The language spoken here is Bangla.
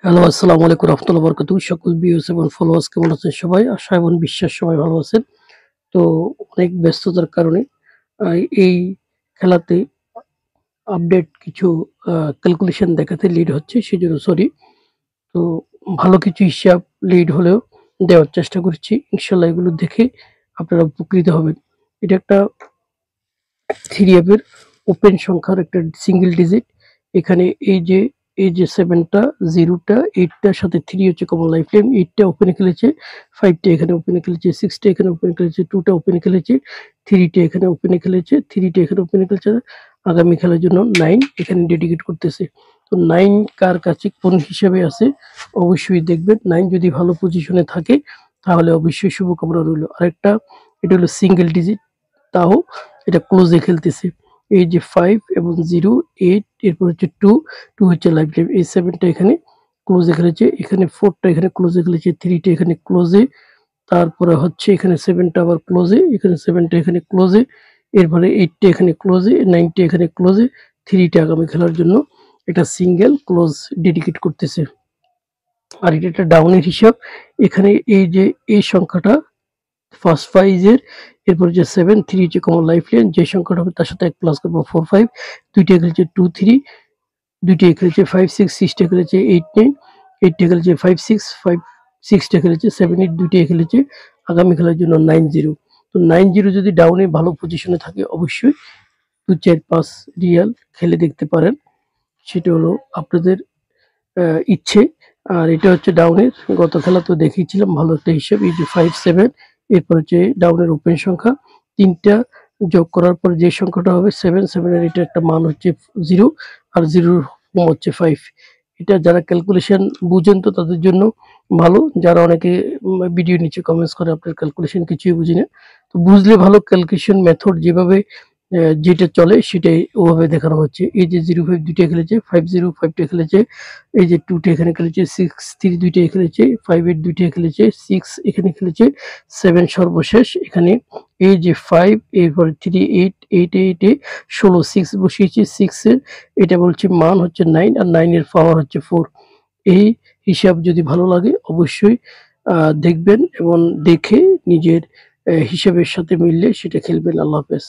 হ্যালো, আসসালামু আলাইকুম রহমতুল্লাহ বরকাতুহু। সকল ভিউয়ার্স এবং ফলোয়ার্স কেমন আছেন সবাই? আশা এবং বিশ্বাস সবাই ভালো আছেন। তো অনেক ব্যস্ততার কারণে আ এই খেলাতে আপডেট কিছু ক্যালকুলেশন দেখাতে লেট হচ্ছে, সেজন্য সরি। তো ভালো কিছু হিসাব লেট হলেও দেওয়ার চেষ্টা করছি। ইনশাআল্লাহ এগুলো দেখে আপনারা উপকৃত হবেন। এটা একটা 3 অ্যাপের ওপেন সংখ্যার একটা সিঙ্গেল ডিজিট। এখানে এই যে 7 টা, 0 টা, 8 টার সাথে 3 হচ্ছে কমন লাইফ টাইম। 8 টা ওপেনে খেলেছে, 5 টা এখানে ওপেনে খেলেছে, 6 টা এখানে ওপেনে খেলেছে, 2 টা ওপেনে খেলেছে, 3 টা এখানে ওপেনে খেলেছে, 3 টা এখানে ওপেনে খেলেছে। আগামী খেলার জন্য 9 এখানে ডেডিকেট করতেছে। তো 9 কার কাছে কোন হিসাবে আছে অবশ্যই দেখবেন। 9 যদি ভালো পজিশনে থাকে তাহলে অবশ্যই শুভকামনা রইল। আরেকটা, এটা হলো সিঙ্গেল ডিজিট, তাও এটা ক্লোজে খেলতেছে। এই যে 5 এবং 0, 8, এরপর হচ্ছে 2, 2 হচ্ছে লাইফ টাইম। এই 7 টা এখানে ক্লোজে খেলেছে, এখানে 4 টা এখানে ক্লোজে খেলেছে, 3 টা এখানে ক্লোজে, তারপরে হচ্ছে এখানে 7 টা আবার ক্লোজে, এখানে 7 টা এখানে ক্লোজে, এরপরে 8 টা এখানে ক্লোজে, 9 টা এখানে ক্লোজে, 3 টা আগামী খেলার জন্য একটা সিঙ্গেল ক্লোজ ডেডিকেট করতেছে। আর এটা একটা ডাউনের হিসাব। এখানে এই যে এই সংখ্যাটা ফার্স্ট প্রাইজের, এরপর যে 7, 3 হচ্ছে কমন লাইফ লাইন, যে সংখ্যাটা হবে তার সাথে 1 প্লাস করবো 4, 5, 2 টা খেলেছে 2, 3, 2 টা খেলেছে 5, 6, 6 টা খেলেছে 8, 9, 8 টা খেলেছে 5, 6, 5, 6 টা খেলেছে 7, 8, 2 টা খেলেছে আগামী খেলার জন্য 9, 0। তো 9, 0 যদি ডাউনে ভালো পজিশনে থাকে অবশ্যই 2, 4, 5 রিয়াল খেলে দেখতে পারেন। সেটা হলো আপনাদের ইচ্ছে। আর এটা হচ্ছে ডাউনের, গত খেলা তো দেখিয়েছিলাম ভালো একটা হিসাব। এই যে 5, 7, এরপর হচ্ছে ডাউনের ওপেন সংখ্যা 3 টা যোগ করার পর যে সংখ্যাটা হবে 7, 7 এর এটা একটা মান হচ্ছে 0, আর 0 র মান হচ্ছে 5। এটা যারা ক্যালকুলেশন বুঝেন তো তাদের জন্য ভালো। যারা অনেকে ভিডিও নিচে কমেন্টস করে আপনার ক্যালকুলেশন কিছুই বুঝি না। তো বুঝলে ভালো, ক্যালকুলেশন মেথড যেভাবে যেটা চলে সেটাই ওভাবে দেখানো হচ্ছে। এই যে 05 2 টা খেলেছে, 50 5 টা খেলেছে, এই যে 2 টা এখানে খেলেছে, 6 3 2 টা খেলেছে, 5 8 2 টা খেলেছে, 6 এখানে খেলেছে, 7 সর্বশেষ এখানে। এই যে 5, এরপরে 3 8 8 8 এ 16 6 বসিয়েছি, 6 এর এটা বলছে মান হচ্ছে 9, আর 9 এর পাওয়ার হচ্ছে 4। এই হিসাব যদি ভালো লাগে অবশ্যই দেখবেন এবং দেখে নিজের হিসাবের সাথে মিললে সেটা খেলবেন। আল্লাহ হাফেজ।